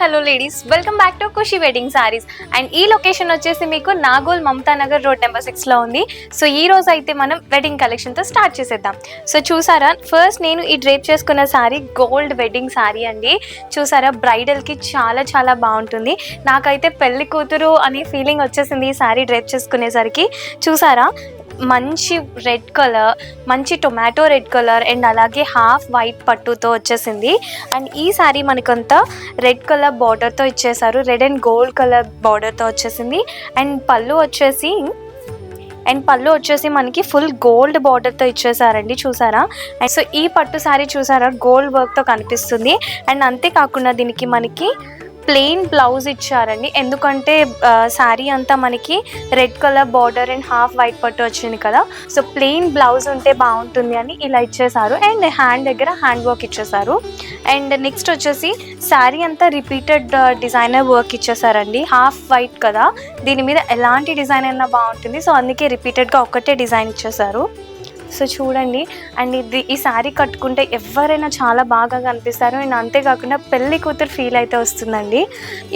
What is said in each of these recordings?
Hello ladies, welcome back to Khushi wedding sarees. And ఈ location వచ్చేసి మీకు నాగోల్ మమతా నగర్ రోడ్ నెంబర్ 6లో ఉంది. సో ఈ రోజు అయితే మనం వెడ్డింగ్ కలెక్షన్తో స్టార్ట్ చేసేద్దాం. సో చూసారా, ఫస్ట్ నేను ఈ డ్రేప్ చేసుకున్న సారీ గోల్డ్ వెడ్డింగ్ సారీ అండి. చూసారా, బ్రైడల్కి చాలా చాలా బాగుంటుంది. నాకైతే పెళ్లి కూతురు అనే ఫీలింగ్ వచ్చేసింది ఈ సారీ డ్రేప్ చేసుకునేసరికి. చూసారా, మంచి రెడ్ కలర్, మంచి టొమాటో రెడ్ కలర్ అండ్ అలాగే హాఫ్ వైట్ పట్టుతో వచ్చేసింది. అండ్ ఈ సారీ మనకంతా రెడ్ కలర్ బార్డర్తో ఇచ్చేసారు, రెడ్ అండ్ గోల్డ్ కలర్ బార్డర్తో వచ్చేసింది. అండ్ పళ్ళు వచ్చేసి మనకి ఫుల్ గోల్డ్ బార్డర్తో ఇచ్చేసారండి. చూసారా, అండ్ సో ఈ పట్టు సారీ చూసారా గోల్డ్ వర్క్తో కనిపిస్తుంది. అండ్ అంతేకాకుండా దీనికి మనకి ప్లెయిన్ బ్లౌజ్ ఇచ్చారండి, ఎందుకంటే శారీ అంతా మనకి red colour border and half white పట్టు వచ్చింది కదా. సో ప్లెయిన్ బ్లౌజ్ ఉంటే బాగుంటుంది అని ఇలా ఇచ్చేసారు. అండ్ హ్యాండ్ దగ్గర హ్యాండ్ వర్క్ ఇచ్చేసారు. అండ్ నెక్స్ట్ వచ్చేసి శారీ అంతా రిపీటెడ్ డిజైనర్ వర్క్ ఇచ్చేసారండి. హాఫ్ వైట్ కదా, దీని మీద ఎలాంటి డిజైన్ అయినా బాగుంటుంది. సో అందుకే రిపీటెడ్గా ఒక్కటే డిజైన్ ఇచ్చేసారు. సో చూడండి, అండ్ ఈ శారీ కట్టుకుంటే ఎవరైనా చాలా బాగా కనిపిస్తారు. అండ్ అంతేకాకుండా పెళ్లి కూతురు ఫీల్ అయితే వస్తుందండి.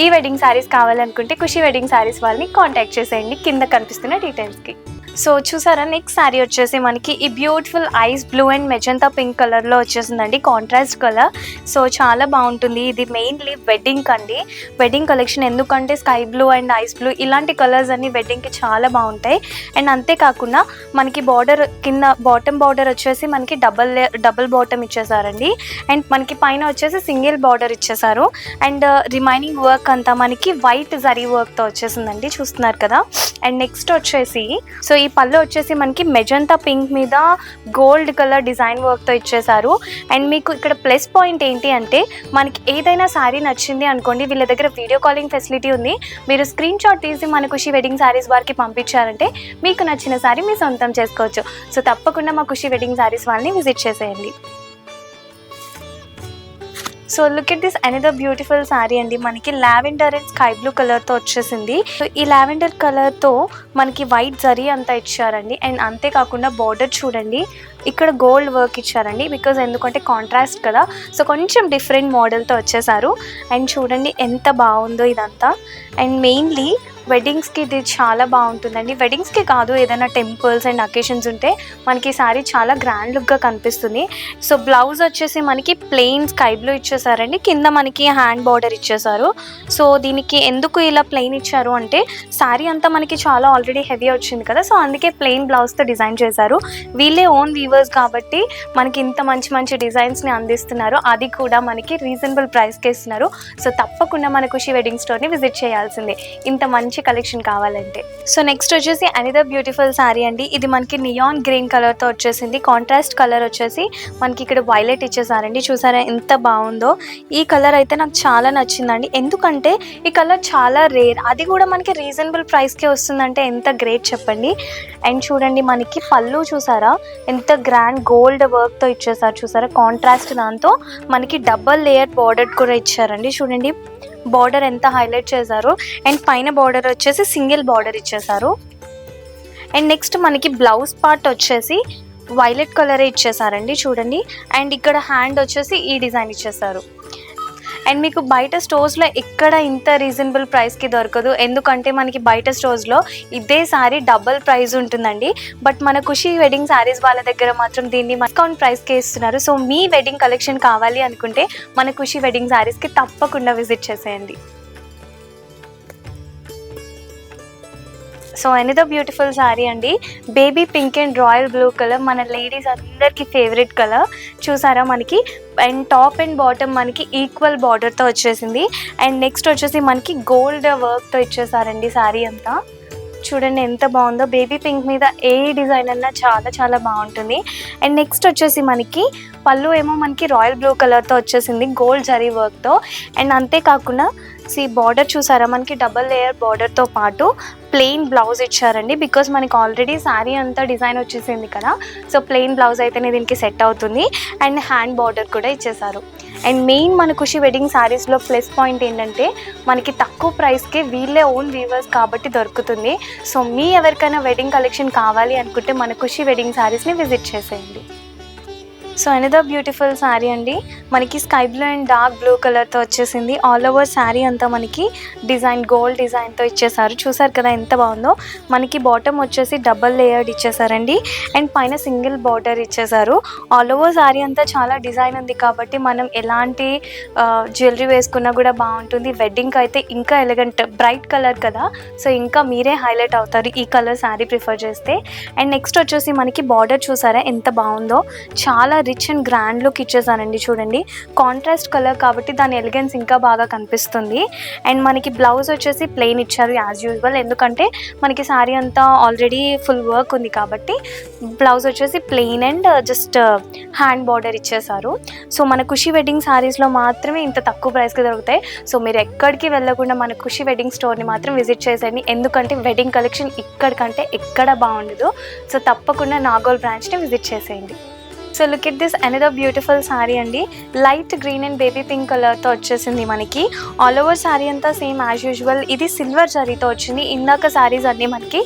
ఈ వెడ్డింగ్ శారీస్ కావాలనుకుంటే ఖుషి వెడ్డింగ్ శారీస్ వాళ్ళని కాంటాక్ట్ చేసేయండి కింద కనిపిస్తున్న డీటెయిల్స్కి. సో చూసారా, నెక్స్ట్ శారీ వచ్చేసి మనకి ఈ beautiful eyes blue and magenta pink కలర్లో వచ్చేసిందండి, కాంట్రాస్ట్ కలర్. సో చాలా బాగుంటుంది. ఇది మెయిన్లీ వెడ్డింగ్ అండి, వెడ్డింగ్ కలెక్షన్. ఎందుకంటే sky blue and ice blue ఇలాంటి కలర్స్ అన్ని వెడ్డింగ్కి చాలా బాగుంటాయి. అండ్ అంతేకాకుండా మనకి బార్డర్ కింద బాటమ్ బార్డర్ వచ్చేసి మనకి డబల్ బాటమ్ ఇచ్చేసారండి. అండ్ మనకి పైన వచ్చేసి సింగిల్ బార్డర్ ఇచ్చేసారు. అండ్ రిమైనింగ్ వర్క్ అంతా మనకి వైట్ జరీ వర్క్తో వచ్చేసిందండి, చూస్తున్నారు కదా. అండ్ నెక్స్ట్ వచ్చేసి సో ఈ పళ్ళు వచ్చేసి మనకి మెజంతా పింక్ మీద గోల్డ్ కలర్ డిజైన్ వర్క్తో ఇచ్చేసారు. అండ్ మీకు ఇక్కడ ప్లస్ పాయింట్ ఏంటి అంటే, మనకి ఏదైనా శారీ నచ్చింది అనుకోండి, వీళ్ళ దగ్గర వీడియో కాలింగ్ ఫెసిలిటీ ఉంది. మీరు స్క్రీన్ షాట్ తీసి మన ఖుషి వెడ్డింగ్ శారీస్ వారికి పంపించారంటే మీకు నచ్చిన శారీ మీ సొంతం చేసుకోవచ్చు. సో తప్పకుండా మా ఖుషి వెడ్డింగ్ శారీస్ వాళ్ళని విజిట్ చేసేయండి. So look at this another beautiful sari అండి. మనకి లావెండర్ అండ్ స్కై బ్లూ కలర్తో వచ్చేసింది. సో ఈ లావెండర్ కలర్తో మనకి వైట్ జరీ అంతా ఇచ్చారండి. అండ్ అంతేకాకుండా బార్డర్ చూడండి, ఇక్కడ గోల్డ్ వర్క్ ఇచ్చారండి, బికాజ్ ఎందుకంటే కాంట్రాస్ట్ కదా. సో కొంచెం డిఫరెంట్ మోడల్తో వచ్చేసారు. అండ్ చూడండి ఎంత బాగుందో ఇదంతా. అండ్ మెయిన్లీ వెడ్డింగ్స్కి ఇది చాలా బాగుంటుందండి. వెడ్డింగ్స్కి కాదు, ఏదైనా టెంపుల్స్ అండ్ అకేషన్స్ ఉంటే మనకి సారీ చాలా గ్రాండ్ లుక్గా కనిపిస్తుంది. సో బ్లౌజ్ వచ్చేసి మనకి ప్లెయిన్ స్కై బ్లూ ఇచ్చేసారండి, కింద మనకి హ్యాండ్ బార్డర్ ఇచ్చేసారు. సో దీనికి ఎందుకు ఇలా ప్లెయిన్ ఇచ్చారు అంటే, సారీ అంతా మనకి చాలా ఆల్రెడీ హెవీ వచ్చింది కదా. సో అందుకే ప్లెయిన్ బ్లౌజ్తో డిజైన్ చేశారు. వీళ్ళే ఓన్ వీవర్స్ కాబట్టి మనకి ఇంత మంచి మంచి డిజైన్స్ని అందిస్తున్నారు, అది కూడా మనకి రీజనబుల్ ప్రైస్కి ఇస్తున్నారు. సో తప్పకుండా మన ఖుషి వెడ్డింగ్ స్టోర్ని విజిట్ చేయాల్సిందే ఇంత మంచి కలెక్షన్ కావాలంటే. సో నెక్స్ట్ వచ్చేసి అనదర్ బ్యూటిఫుల్ సారీ అండి. ఇది మనకి నియాన్ గ్రీన్ కలర్తో వచ్చేసింది. కాంట్రాస్ట్ కలర్ వచ్చేసి మనకి ఇక్కడ వైలెట్ ఇచ్చేసారండి. చూసారా ఎంత బాగుందో. ఈ కలర్ అయితే నాకు చాలా నచ్చిందండి, ఎందుకంటే ఈ కలర్ చాలా రేర్, అది కూడా మనకి రీజనబుల్ ప్రైస్కే వస్తుందంటే ఎంత గ్రేట్ చెప్పండి. అండ్ చూడండి, మనకి పళ్ళు చూసారా ఎంత గ్రాండ్ గోల్డ్ వర్క్తో ఇచ్చేసారు. చూసారా, కాంట్రాస్ట్ దాంతో మనకి డబల్ లేయర్ బార్డర్ కూడా ఇచ్చారండి. చూడండి బార్డర్ ఎంత హైలైట్ చేశారు. అండ్ పైన బార్డర్ వచ్చేసి సింగిల్ బార్డర్ ఇచ్చేసారు. అండ్ నెక్స్ట్ మనకి బ్లౌజ్ పార్ట్ వచ్చేసి వైలెట్ కలరే ఇచ్చేసారండి, చూడండి. అండ్ ఇక్కడ హ్యాండ్ వచ్చేసి ఈ డిజైన్ ఇచ్చేసారు. అండ్ మీకు బయట స్టోర్స్లో ఎక్కడ ఇంత రీజనబుల్ ప్రైస్కి దొరకదు, ఎందుకంటే మనకి బయట స్టోర్స్లో ఇదే సారీ డబల్ ప్రైస్ ఉంటుందండి. బట్ మన ఖుషి వెడ్డింగ్ శారీస్ వాళ్ళ దగ్గర మాత్రం దీన్ని డిస్కౌంట్ ప్రైస్కే ఇస్తున్నారు. సో మీ వెడ్డింగ్ కలెక్షన్ కావాలి అనుకుంటే మన ఖుషి వెడ్డింగ్ శారీస్కి తప్పకుండా విజిట్ చేసేయండి. సో అనదర్ బ్యూటిఫుల్ శారీ అండి, baby pink and royal blue colour, మన లేడీస్ అందరికీ ఫేవరెట్ కలర్. చూసారా మనకి, అండ్ టాప్ అండ్ బాటమ్ మనకి ఈక్వల్ బార్డర్తో వచ్చేసింది. అండ్ నెక్స్ట్ వచ్చేసి మనకి గోల్డ్ వర్క్తో ఇచ్చేసారండి శారీ అంతా. చూడండి ఎంత బాగుందో. బేబీ పింక్ మీద ఏ డిజైన్ అన్నా చాలా చాలా బాగుంటుంది. అండ్ నెక్స్ట్ వచ్చేసి మనకి పళ్ళు ఏమో మనకి రాయల్ బ్లూ కలర్తో వచ్చేసింది గోల్డ్ జరీ వర్క్తో. అండ్ అంతేకాకుండా బార్డర్ చూసారా, మనకి డబల్ లేయర్ బార్డర్తో పాటు ప్లెయిన్ బ్లౌజ్ ఇచ్చారండి, బికాజ్ మనకి ఆల్రెడీ శారీ అంతా డిజైన్ వచ్చేసింది కదా. సో ప్లెయిన్ బ్లౌజ్ అయితేనే దీనికి సెట్ అవుతుంది. అండ్ హ్యాండ్ బార్డర్ కూడా ఇచ్చేసారు. అండ్ మెయిన్ మన ఖుషి వెడ్డింగ్ శారీస్లో ప్లస్ పాయింట్ ఏంటంటే, మనకి తక్కువ ప్రైస్కే వీళ్ళే ఓన్ వీవర్స్ కాబట్టి దొరుకుతుంది. సో మీ ఎవరికైనా వెడ్డింగ్ కలెక్షన్ కావాలి అనుకుంటే మన ఖుషి వెడ్డింగ్ శారీస్ని విజిట్ చేసేయండి. సో అనదర్ బ్యూటిఫుల్ శారీ అండి. మనకి sky blue and dark blue కలర్తో వచ్చేసింది. ఆల్ ఓవర్ శారీ అంతా మనకి డిజైన్ గోల్డ్ డిజైన్తో ఇచ్చేసారు. చూసారు కదా ఎంత బాగుందో. మనకి బాటమ్ వచ్చేసి డబల్ లేయర్డ్ ఇచ్చేసారండి అండ్ పైన సింగిల్ బార్డర్ ఇచ్చేసారు. ఆల్ ఓవర్ శారీ అంతా చాలా డిజైన్ ఉంది కాబట్టి మనం ఎలాంటి జ్యువెలరీ వేసుకున్నా కూడా బాగుంటుంది. వెడ్డింగ్కి అయితే ఇంకా ఎలిగెంట్ బ్రైట్ కలర్ కదా, సో ఇంకా మీరే హైలైట్ అవుతారు ఈ కలర్ శారీ ప్రిఫర్ చేస్తే. అండ్ నెక్స్ట్ వచ్చేసి మనకి బార్డర్ చూసారా ఎంత బాగుందో. చాలా రిచ్ అండ్ గ్రాండ్ లుక్ ఇచ్చేసానండి. చూడండి కాంట్రాస్ట్ కలర్ కాబట్టి దాని ఎలిగెన్స్ ఇంకా బాగా కనిపిస్తుంది. అండ్ మనకి బ్లౌజ్ వచ్చేసి ప్లెయిన్ ఇచ్చారు యాజ్ యూజువల్, ఎందుకంటే మనకి శారీ అంతా ఆల్రెడీ ఫుల్ వర్క్ ఉంది కాబట్టి బ్లౌజ్ వచ్చేసి plain and just hand border ఇచ్చేసారు. సో మన ఖుషి వెడ్డింగ్ శారీస్లో మాత్రమే ఇంత తక్కువ ప్రైస్కి దొరుకుతాయి. సో మీరు ఎక్కడికి వెళ్ళకుండా మన ఖుషి వెడ్డింగ్ స్టోర్ని మాత్రం విజిట్ చేసేయండి, ఎందుకంటే వెడ్డింగ్ కలెక్షన్ ఇక్కడికంటే ఎక్కడ బాగుండదు. సో తప్పకుండా నాగోల్ బ్రాంచ్ని విజిట్ చేసేయండి. So look at this another beautiful sari అండి. Light green and baby pink కలర్తో వచ్చేసింది మనకి. ఆల్ ఓవర్ శారీ అంతా సేమ్ యాజ్ యూజువల్. ఇది సిల్వర్ జరీతో వచ్చింది. ఇందాక శారీస్ అన్నీ మనకి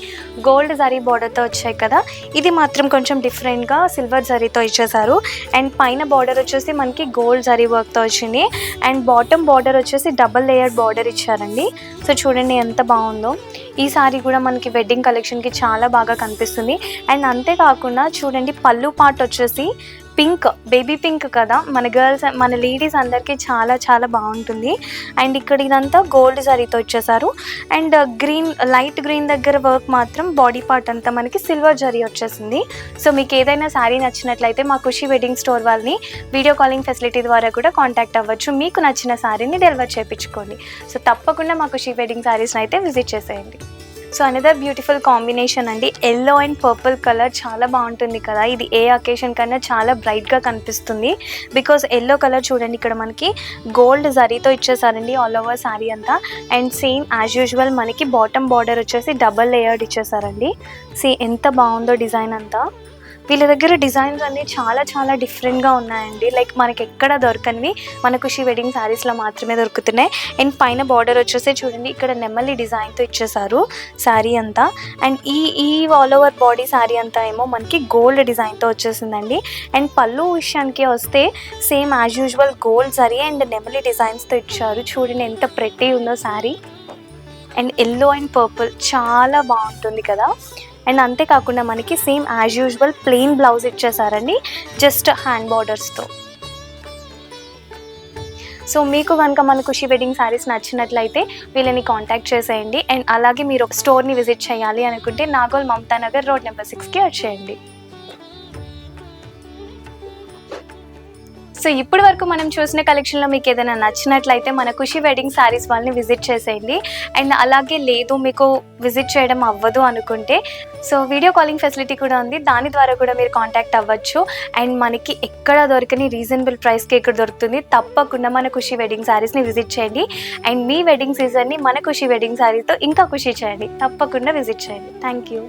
గోల్డ్ జరీ బార్డర్తో వచ్చాయి కదా, ఇది మాత్రం కొంచెం డిఫరెంట్గా సిల్వర్ జరీతో ఇచ్చేసారు. అండ్ పైన బార్డర్ వచ్చేసి మనకి గోల్డ్ జరీ వర్క్తో వచ్చింది. అండ్ బాటమ్ బార్డర్ వచ్చేసి డబల్ లేయర్ బార్డర్ ఇచ్చారండి. సో చూడండి ఎంత బాగుందో. ఈ శారీ కూడా మనకి వెడ్డింగ్ కలెక్షన్కి చాలా బాగా కనిపిస్తుంది. అండ్ అంతేకాకుండా చూడండి పళ్ళు పార్ట్ వచ్చేసి పింక్, బేబీ పింక్ కదా, మన గర్ల్స్ మన లేడీస్ అందరికీ చాలా చాలా బాగుంటుంది. అండ్ ఇక్కడ ఇదంతా గోల్డ్ జరీతో వచ్చేసారు. అండ్ గ్రీన్, లైట్ గ్రీన్ దగ్గర వర్క్ మాత్రం బాడీ పార్ట్ అంతా మనకి సిల్వర్ జరీ వచ్చేసింది. సో మీకు ఏదైనా శారీ నచ్చినట్లయితే మా ఖుషి వెడ్డింగ్ స్టోర్ వాళ్ళని వీడియో కాలింగ్ ఫెసిలిటీ ద్వారా కూడా కాంటాక్ట్ అవ్వచ్చు. మీకు నచ్చిన శారీని డెలివర్ చేయించుకోండి. సో తప్పకుండా మా ఖుషి వెడ్డింగ్ శారీస్ని అయితే విజిట్ చేసేయండి. సో అనదర్ బ్యూటిఫుల్ కాంబినేషన్ అండి. ఎల్లో అండ్ పర్పుల్ కలర్ చాలా బాగుంటుంది కదా, ఇది ఏ అకేషన్ కన్నా చాలా బ్రైట్గా కనిపిస్తుంది. బికాజ్ ఎల్లో కలర్ చూడండి ఇక్కడ మనకి గోల్డ్ జరీతో ఇచ్చేసారండి ఆల్ ఓవర్ శారీ అంతా. అండ్ సేమ్ యాజ్ యూజువల్ మనకి బాటమ్ బార్డర్ వచ్చేసి డబల్ లేయర్డ్ ఇచ్చేసారండి. ఎంత బాగుందో డిజైన్ అంతా. వీళ్ళ దగ్గర డిజైన్స్ అన్నీ చాలా చాలా డిఫరెంట్గా ఉన్నాయండి. లైక్ మనకి ఎక్కడ దొరకనివి మన ఖుషి వెడ్డింగ్ శారీస్లో మాత్రమే దొరుకుతున్నాయి. అండ్ పైన బార్డర్ వచ్చేసి చూడండి ఇక్కడ నెమలి డిజైన్తో ఇచ్చేసారు శారీ అంతా. అండ్ ఈ ఆల్ ఓవర్ బాడీ శారీ అంతా ఏమో మనకి గోల్డ్ డిజైన్తో వచ్చేసిందండి. అండ్ పళ్ళు విషయానికి వస్తే same as usual gold zari and నెమలి డిజైన్స్తో ఇచ్చారు. చూడండి ఎంత ప్రెట్టి ఉందో sari. And yellow and purple చాలా బాగుంటుంది కదా. అండ్ అంతేకాకుండా మనకి same as usual plain blouse ఇచ్చేసారండి జస్ట్ హ్యాండ్ బార్డర్స్తో. సో మీకు కనుక మన ఖుషి వెడ్డింగ్ శారీస్ నచ్చినట్లయితే వీళ్ళని కాంటాక్ట్ చేసేయండి. అండ్ అలాగే మీరు ఒక స్టోర్ని విజిట్ చేయాలి అనుకుంటే నాగోల్ మమతా నగర్ రోడ్ నెంబర్ 6కి వచ్చేయండి. సో ఇప్పటి వరకు మనం చూసిన కలెక్షన్లో మీకు ఏదైనా నచ్చినట్లయితే మన ఖుషి వెడ్డింగ్ శారీస్ వాళ్ళని విజిట్ చేసేయండి. అండ్ అలాగే లేదు మీకు విజిట్ చేయడం అవ్వదు అనుకుంటే సో వీడియో కాలింగ్ ఫెసిలిటీ కూడా ఉంది, దాని ద్వారా కూడా మీరు కాంటాక్ట్ అవ్వచ్చు. అండ్ మనకి ఎక్కడ దొరకని రీజనబుల్ ప్రైస్కి ఎక్కడ దొరుకుతుంది. తప్పకుండా మన ఖుషి వెడ్డింగ్ శారీస్ని విజిట్ చేయండి. అండ్ మీ వెడ్డింగ్ సీజన్ని మన ఖుషి వెడ్డింగ్ శారీతో ఇంకా ఖుషి చేయండి. తప్పకుండా విజిట్ చేయండి. Thank you.